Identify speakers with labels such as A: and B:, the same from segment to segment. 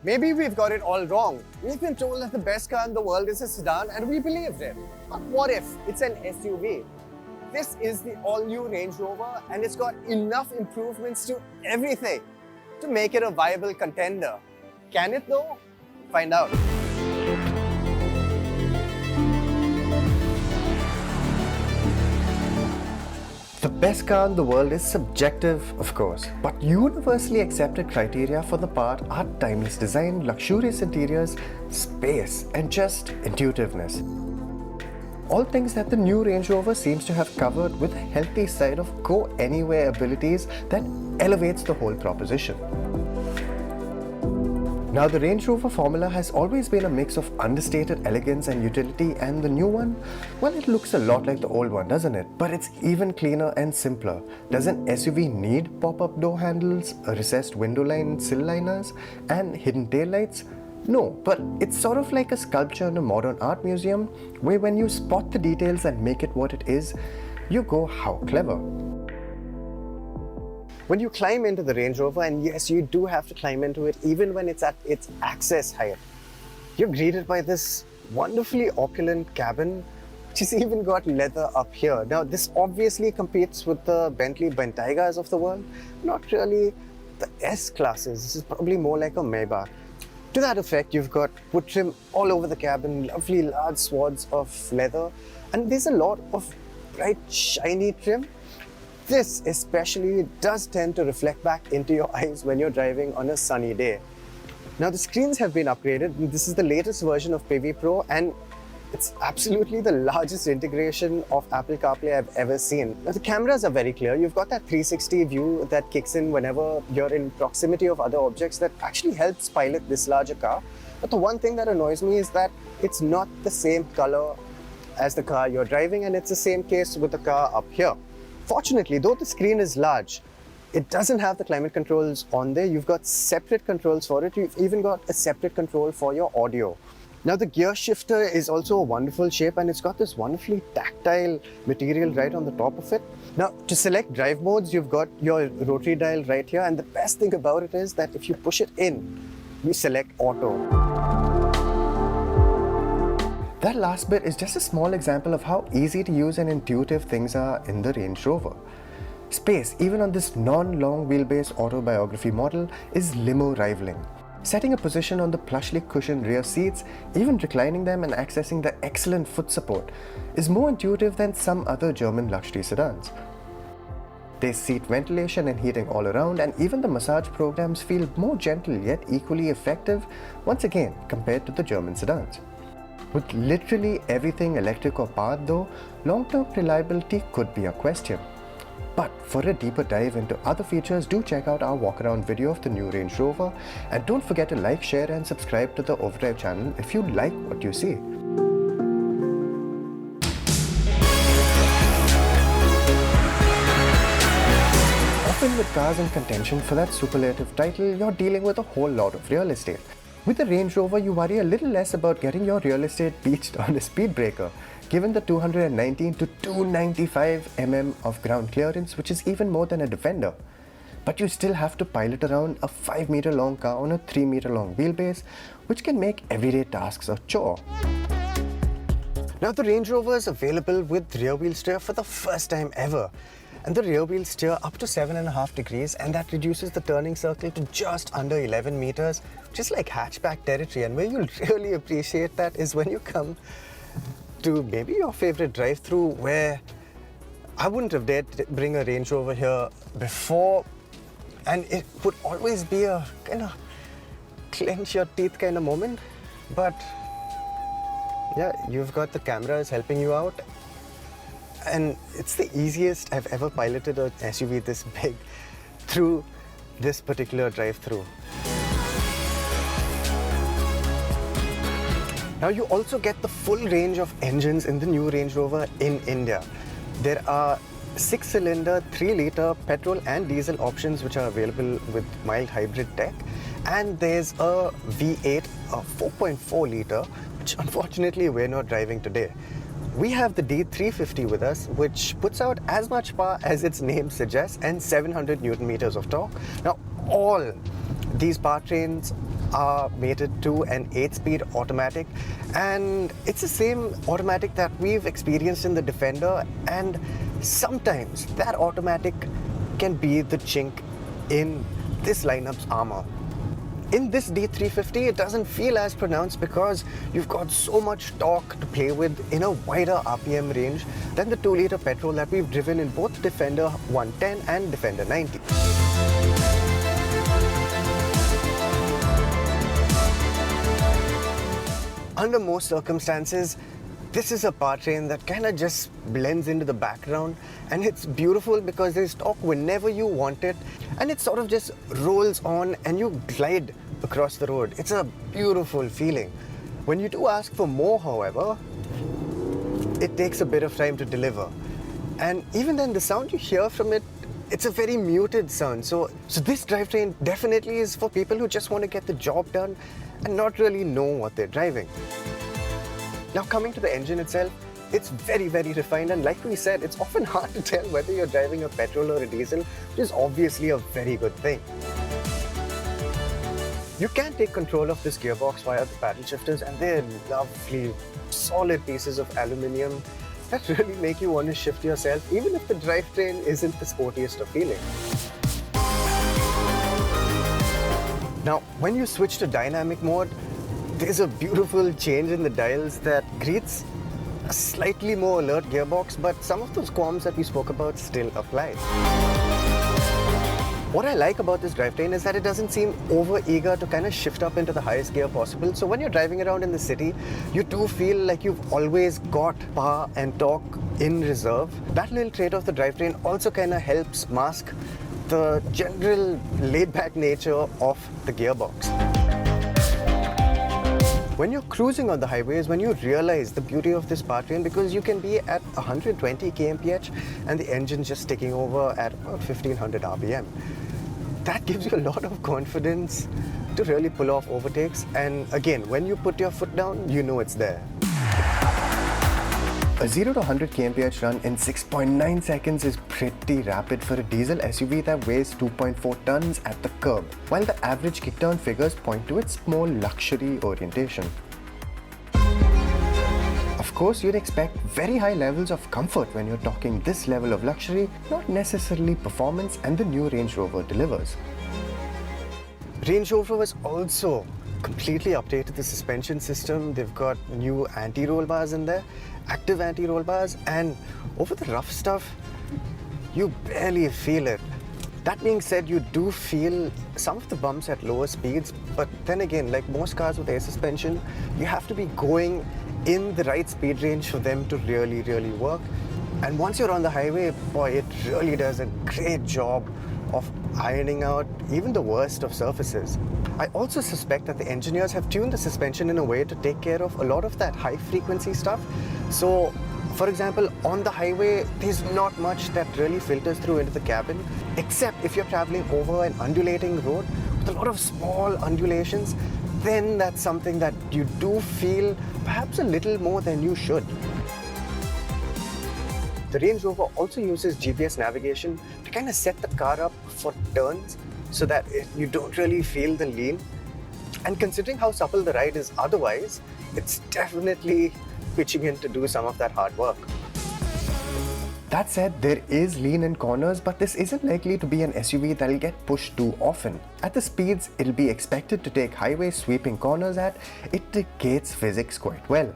A: Maybe we've got it all wrong. We've been told that the best car in the world is a sedan and we believed it. But what if it's an SUV? This is the all-new Range Rover and it's got enough improvements to everything to make it a viable contender. Can it though? Find out. The best car in the world is subjective, of course, but universally accepted criteria for the part are timeless design, luxurious interiors, space, and just intuitiveness. All things that the new Range Rover seems to have covered with a healthy side of go-anywhere abilities that elevates the whole proposition. Now, the Range Rover formula has always been a mix of understated elegance and utility, and the new one, well, it looks a lot like the old one, doesn't it? But it's even cleaner and simpler. Does an SUV need pop-up door handles, a recessed window line, sill liners, and hidden taillights? No, but it's sort of like a sculpture in a modern art museum, where when you spot the details and make it what it is, you go, how clever. When you climb into the Range Rover, and yes, you do have to climb into it even when it's at its access height, you're greeted by this wonderfully opulent cabin, which has even got leather up here. Now, this obviously competes with the Bentley Bentaygas of the world, not really the S-Classes. This is probably more like a Maybach. To that effect, you've got wood trim all over the cabin, lovely large swaths of leather, and there's a lot of bright, shiny trim. This especially does tend to reflect back into your eyes when you're driving on a sunny day. Now, the screens have been upgraded. This is the latest version of PV Pro, and it's absolutely the largest integration of Apple CarPlay I've ever seen. Now, the cameras are very clear. You've got that 360 view that kicks in whenever you're in proximity of other objects that actually helps pilot this larger car. But the one thing that annoys me is that it's not the same color as the car you're driving, and it's the same case with the car up here. Fortunately, though the screen is large, it doesn't have the climate controls on there. You've got separate controls for it. You've even got a separate control for your audio. Now, the gear shifter is also a wonderful shape, and it's got this wonderfully tactile material right on the top of it. Now, to select drive modes, you've got your rotary dial right here, and the best thing about it is that if you push it in, you select auto. That last bit is just a small example of how easy to use and intuitive things are in the Range Rover. Space, even on this non-long wheelbase Autobiography model, is limo rivaling. Setting a position on the plushly cushioned rear seats, even reclining them and accessing the excellent foot support, is more intuitive than some other German luxury sedans. There's seat ventilation and heating all around, and even the massage programs feel more gentle yet equally effective, once again compared to the German sedans. With literally everything electric or powered though, long-term reliability could be a question. But for a deeper dive into other features, do check out our walk-around video of the new Range Rover, and don't forget to like, share and subscribe to the Overdrive channel if you like what you see. Often with cars in contention for that superlative title, you're dealing with a whole lot of real estate. With the Range Rover, you worry a little less about getting your real estate beached on a speed breaker, given the 219 to 295 mm of ground clearance, which is even more than a Defender. But you still have to pilot around a 5-meter long car on a 3-meter long wheelbase, which can make everyday tasks a chore. Now, the Range Rover is available with rear wheel steer for the first time ever. And the rear wheels steer up to 7.5 degrees, and that reduces the turning circle to just under 11 meters, which is like hatchback territory. And where you'll really appreciate that is when you come to maybe your favorite drive-through, where I wouldn't have dared to bring a Range Rover here before, and it would always be a kind of clench your teeth kind of moment. But yeah, you've got the cameras helping you out. And it's the easiest I've ever piloted an SUV this big through this particular drive-through. Now, you also get the full range of engines in the new Range Rover in India. There are 6-cylinder, 3-liter petrol and diesel options which are available with mild hybrid tech. And there's a V8, a 4.4-liter, which unfortunately we're not driving today. We have the D350 with us, which puts out as much power as its name suggests and 700 Newton meters of torque. Now, all these powertrains are mated to an 8-speed automatic, and it's the same automatic that we've experienced in the Defender, and sometimes that automatic can be the chink in this lineup's armor. In this D350, it doesn't feel as pronounced because you've got so much torque to play with in a wider RPM range than the 2-liter petrol that we've driven in both Defender 110 and Defender 90. Under most circumstances, this is a powertrain that kind of just blends into the background, and it's beautiful because there's torque whenever you want it, and it sort of just rolls on and you glide across the road. It's a beautiful feeling. When you do ask for more, however, it takes a bit of time to deliver. And even then, the sound you hear from it, it's a very muted sound. So this drivetrain definitely is for people who just want to get the job done and not really know what they're driving. Now, coming to the engine itself, it's very, very refined, and like we said, it's often hard to tell whether you're driving a petrol or a diesel, which is obviously a very good thing. You can take control of this gearbox via the paddle shifters, and they're lovely, solid pieces of aluminium that really make you want to shift yourself, even if the drivetrain isn't the sportiest of feeling. Now, when you switch to dynamic mode, there's a beautiful change in the dials that greets a slightly more alert gearbox, but some of those qualms that we spoke about still apply. What I like about this drivetrain is that it doesn't seem over-eager to kind of shift up into the highest gear possible. So when you're driving around in the city, you do feel like you've always got power and torque in reserve. That little trait of the drivetrain also kind of helps mask the general laid-back nature of the gearbox. When you're cruising on the highways, when you realize the beauty of this powertrain, because you can be at 120 kmph and the engine's just taking over at about 1500 RPM. That gives you a lot of confidence to really pull off overtakes. And again, when you put your foot down, you know it's there. A 0 to 100 kmph run in 6.9 seconds is pretty rapid for a diesel SUV that weighs 2.4 tons at the curb, while the average kickdown figures point to its more luxury orientation. Of course, you'd expect very high levels of comfort when you're talking this level of luxury, not necessarily performance, and the new Range Rover delivers. Range Rover has also completely updated the suspension system. They've got new anti-roll bars in there, active anti-roll bars, and over the rough stuff, you barely feel it. That being said, you do feel some of the bumps at lower speeds, but then again, like most cars with air suspension, you have to be going in the right speed range for them to really, really work. And once you're on the highway, boy, it really does a great job of ironing out even the worst of surfaces. I also suspect that the engineers have tuned the suspension in a way to take care of a lot of that high frequency stuff. So, for example, on the highway, there's not much that really filters through into the cabin, except if you're traveling over an undulating road with a lot of small undulations, then that's something that you do feel perhaps a little more than you should. The Range Rover also uses GPS navigation to kind of set the car up for turns so that you don't really feel the lean. And considering how supple the ride is otherwise, it's definitely pitching in to do some of that hard work. That said, there is lean in corners, but this isn't likely to be an SUV that'll get pushed too often. At the speeds it'll be expected to take highway sweeping corners at, it dictates physics quite well.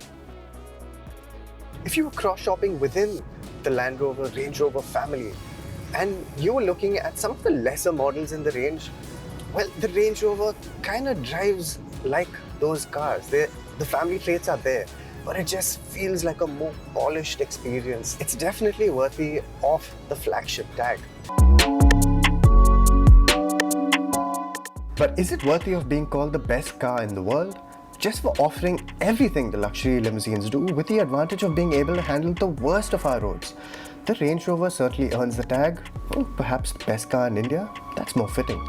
A: If you were cross-shopping within the Land Rover, Range Rover family, and you were looking at some of the lesser models in the range, well, the Range Rover kind of drives like those cars. The family traits are there, but it just feels like a more polished experience. It's definitely worthy of the flagship tag. But is it worthy of being called the best car in the world? Just for offering everything the luxury limousines do, with the advantage of being able to handle the worst of our roads. The Range Rover certainly earns the tag. Well, perhaps best car in India? That's more fitting.